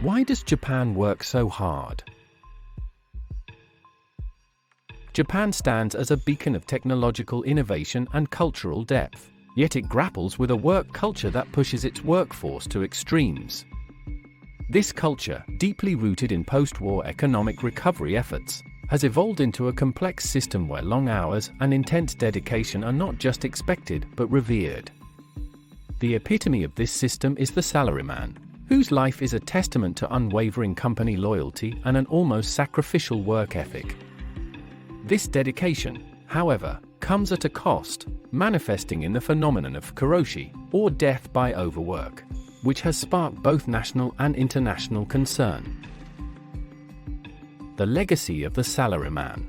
Why does Japan work so hard? Japan stands as a beacon of technological innovation and cultural depth, yet it grapples with a work culture that pushes its workforce to extremes. This culture, deeply rooted in post-war economic recovery efforts, has evolved into a complex system where long hours and intense dedication are not just expected but revered. The epitome of this system is the salaryman, whose life is a testament to unwavering company loyalty and an almost sacrificial work ethic. This dedication, however, comes at a cost, manifesting in the phenomenon of Karoshi, or death by overwork, which has sparked both national and international concern. The legacy of the salaryman.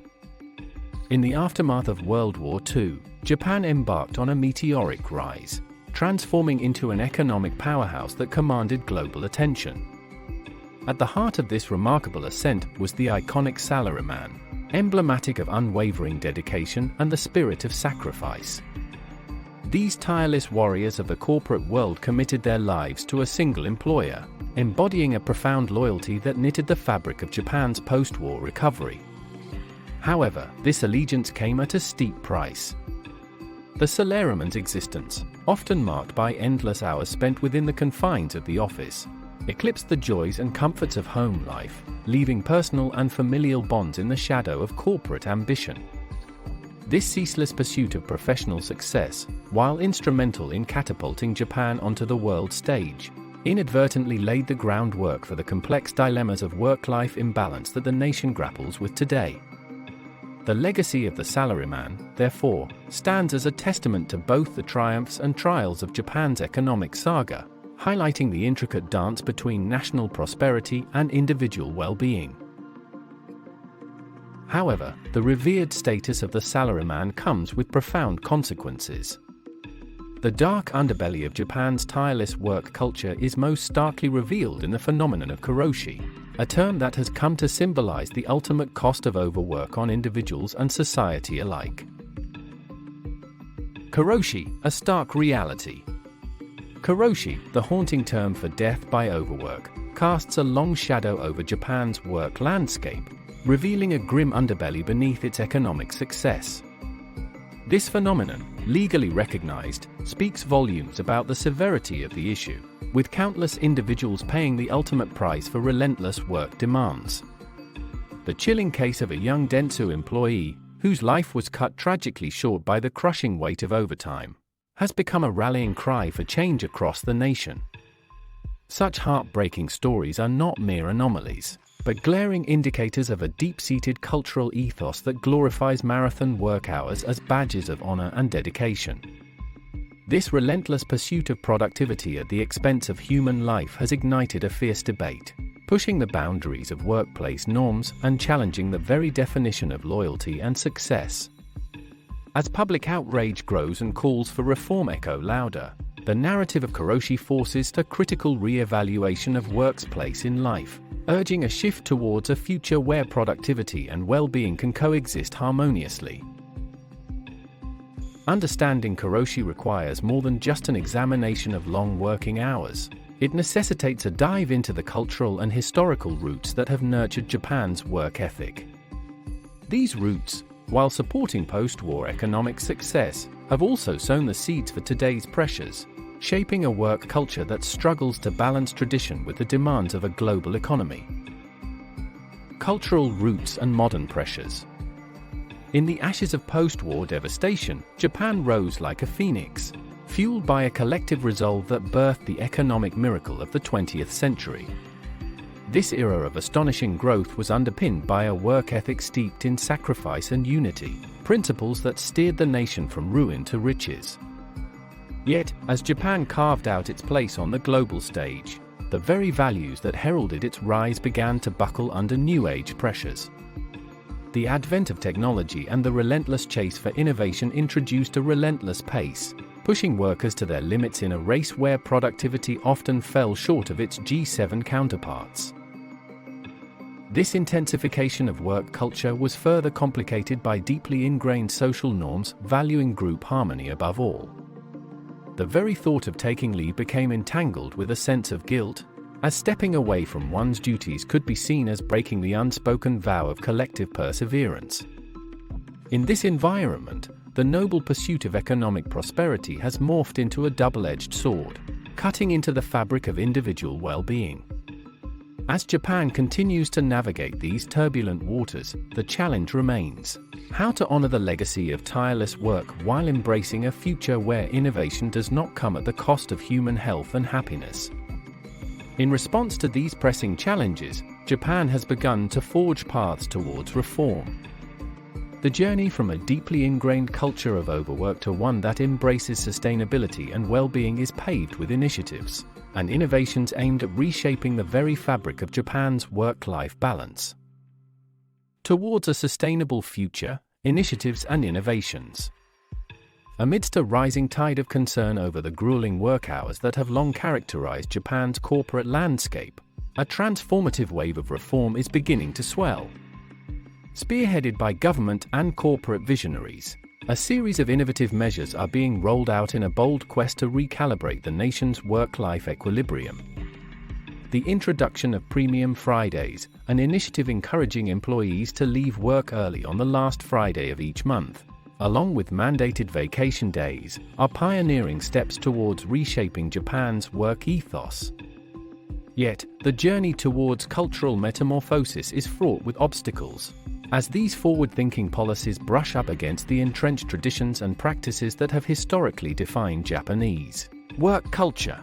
In the aftermath of World War II, Japan embarked on a meteoric rise, transforming into an economic powerhouse that commanded global attention. At the heart of this remarkable ascent was the iconic salaryman, emblematic of unwavering dedication and the spirit of sacrifice. These tireless warriors of the corporate world committed their lives to a single employer, embodying a profound loyalty that knitted the fabric of Japan's post-war recovery. However, this allegiance came at a steep price. The salaryman's existence, often marked by endless hours spent within the confines of the office, eclipsed the joys and comforts of home life, leaving personal and familial bonds in the shadow of corporate ambition. This ceaseless pursuit of professional success, while instrumental in catapulting Japan onto the world stage, inadvertently laid the groundwork for the complex dilemmas of work-life imbalance that the nation grapples with today. The legacy of the salaryman, therefore, stands as a testament to both the triumphs and trials of Japan's economic saga, highlighting the intricate dance between national prosperity and individual well-being. However, the revered status of the salaryman comes with profound consequences. The dark underbelly of Japan's tireless work culture is most starkly revealed in the phenomenon of Karoshi, a term that has come to symbolize the ultimate cost of overwork on individuals and society alike. Karoshi, a stark reality. Karoshi, the haunting term for death by overwork, casts a long shadow over Japan's work landscape, revealing a grim underbelly beneath its economic success. This phenomenon, legally recognized, speaks volumes about the severity of the issue, with countless individuals paying the ultimate price for relentless work demands. The chilling case of a young Dentsu employee, whose life was cut tragically short by the crushing weight of overtime, has become a rallying cry for change across the nation. Such heartbreaking stories are not mere anomalies, but glaring indicators of a deep-seated cultural ethos that glorifies marathon work hours as badges of honor and dedication. This relentless pursuit of productivity at the expense of human life has ignited a fierce debate, pushing the boundaries of workplace norms and challenging the very definition of loyalty and success. As public outrage grows and calls for reform echo louder, the narrative of Karoshi forces a critical re-evaluation of work's place in life, urging a shift towards a future where productivity and well-being can coexist harmoniously. Understanding Karoshi requires more than just an examination of long working hours. It necessitates a dive into the cultural and historical roots that have nurtured Japan's work ethic. These roots, while supporting post-war economic success, have also sown the seeds for today's pressures, shaping a work culture that struggles to balance tradition with the demands of a global economy. Cultural roots and modern pressures. In the ashes of post-war devastation, Japan rose like a phoenix, fueled by a collective resolve that birthed the economic miracle of the 20th century. This era of astonishing growth was underpinned by a work ethic steeped in sacrifice and unity, principles that steered the nation from ruin to riches. Yet, as Japan carved out its place on the global stage, the very values that heralded its rise began to buckle under new age pressures. The advent of technology and the relentless chase for innovation introduced a relentless pace, pushing workers to their limits in a race where productivity often fell short of its G7 counterparts. This intensification of work culture was further complicated by deeply ingrained social norms valuing group harmony above all. The very thought of taking leave became entangled with a sense of guilt, as stepping away from one's duties could be seen as breaking the unspoken vow of collective perseverance. In this environment, the noble pursuit of economic prosperity has morphed into a double-edged sword, cutting into the fabric of individual well-being. As Japan continues to navigate these turbulent waters, the challenge remains: how to honor the legacy of tireless work while embracing a future where innovation does not come at the cost of human health and happiness. In response to these pressing challenges, Japan has begun to forge paths towards reform. The journey from a deeply ingrained culture of overwork to one that embraces sustainability and well-being is paved with initiatives and innovations aimed at reshaping the very fabric of Japan's work-life balance. Towards a sustainable future, initiatives and innovations. Amidst a rising tide of concern over the grueling work hours that have long characterized Japan's corporate landscape, a transformative wave of reform is beginning to swell. Spearheaded by government and corporate visionaries, a series of innovative measures are being rolled out in a bold quest to recalibrate the nation's work-life equilibrium. The introduction of Premium Fridays, an initiative encouraging employees to leave work early on the last Friday of each month, along with mandated vacation days, are pioneering steps towards reshaping Japan's work ethos. Yet, the journey towards cultural metamorphosis is fraught with obstacles, as these forward-thinking policies brush up against the entrenched traditions and practices that have historically defined Japanese work culture.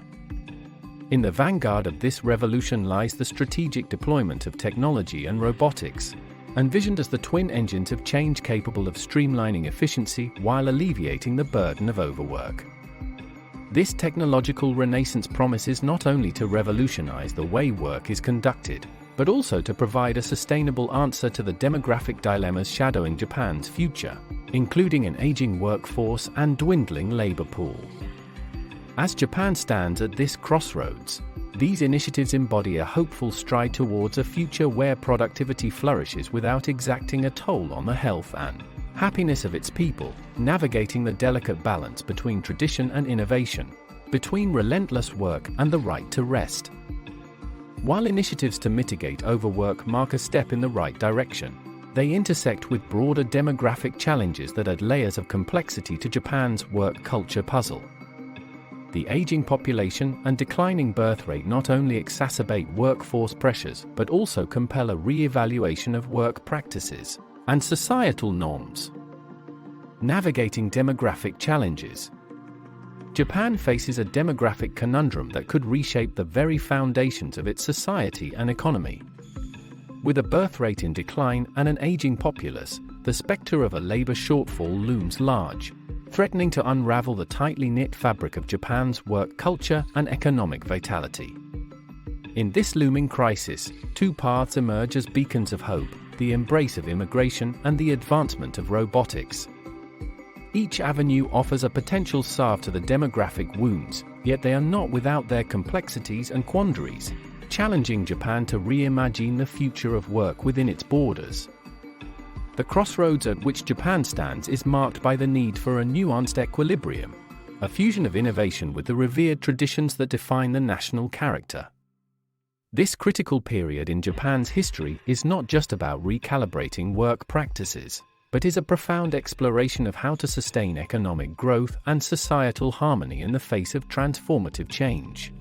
In the vanguard of this revolution lies the strategic deployment of technology and robotics, envisioned as the twin engines of change capable of streamlining efficiency while alleviating the burden of overwork. This technological renaissance promises not only to revolutionize the way work is conducted, but also to provide a sustainable answer to the demographic dilemmas shadowing Japan's future, including an aging workforce and dwindling labor pool. As Japan stands at this crossroads, these initiatives embody a hopeful stride towards a future where productivity flourishes without exacting a toll on the health and happiness of its people, navigating the delicate balance between tradition and innovation, between relentless work and the right to rest. While initiatives to mitigate overwork mark a step in the right direction, they intersect with broader demographic challenges that add layers of complexity to Japan's work culture puzzle. The aging population and declining birth rate not only exacerbate workforce pressures but also compel a re-evaluation of work practices and societal norms. Navigating demographic challenges. Japan faces a demographic conundrum that could reshape the very foundations of its society and economy. With a birth rate in decline and an aging populace, the specter of a labor shortfall looms large, threatening to unravel the tightly knit fabric of Japan's work culture and economic vitality. In this looming crisis, two paths emerge as beacons of hope: the embrace of immigration and the advancement of robotics. Each avenue offers a potential salve to the demographic wounds, yet they are not without their complexities and quandaries, challenging Japan to reimagine the future of work within its borders. The crossroads at which Japan stands is marked by the need for a nuanced equilibrium, a fusion of innovation with the revered traditions that define the national character. This critical period in Japan's history is not just about recalibrating work practices, but is a profound exploration of how to sustain economic growth and societal harmony in the face of transformative change.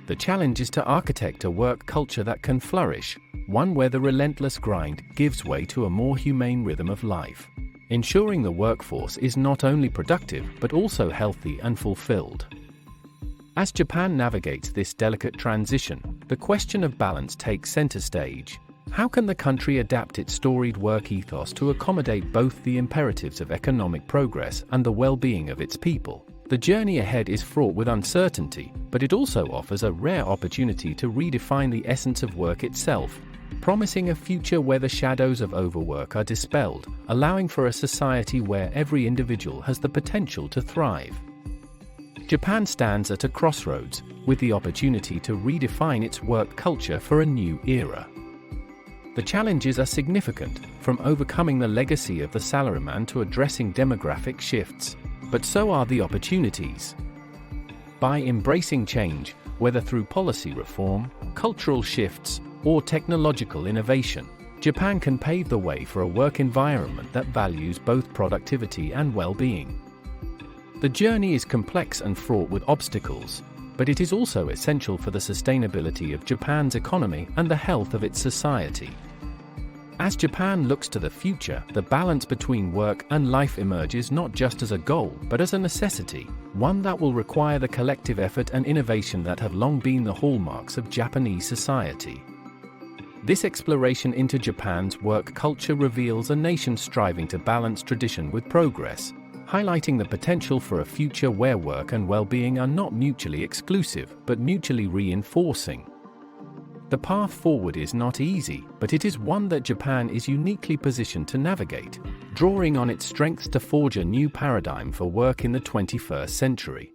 The challenge is to architect a work culture that can flourish, one where the relentless grind gives way to a more humane rhythm of life, ensuring the workforce is not only productive but also healthy and fulfilled. As Japan navigates this delicate transition, the question of balance takes center stage. How can the country adapt its storied work ethos to accommodate both the imperatives of economic progress and the well-being of its people? The journey ahead is fraught with uncertainty, but it also offers a rare opportunity to redefine the essence of work itself, promising a future where the shadows of overwork are dispelled, allowing for a society where every individual has the potential to thrive. Japan stands at a crossroads, with the opportunity to redefine its work culture for a new era. The challenges are significant, from overcoming the legacy of the Salaryman to addressing demographic shifts, but so are the opportunities. By embracing change, Whether through policy reform, cultural shifts, or technological innovation, Japan can pave the way for a work environment that values both productivity and well-being. The journey is complex and fraught with obstacles, but it is also essential for the sustainability of Japan's economy and the health of its society. As Japan looks to the future, the balance between work and life emerges not just as a goal, but as a necessity, one that will require the collective effort and innovation that have long been the hallmarks of Japanese society. This exploration into Japan's work culture reveals a nation striving to balance tradition with progress, highlighting the potential for a future where work and well-being are not mutually exclusive, but mutually reinforcing. The path forward is not easy, but it is one that Japan is uniquely positioned to navigate, drawing on its strengths to forge a new paradigm for work in the 21st century.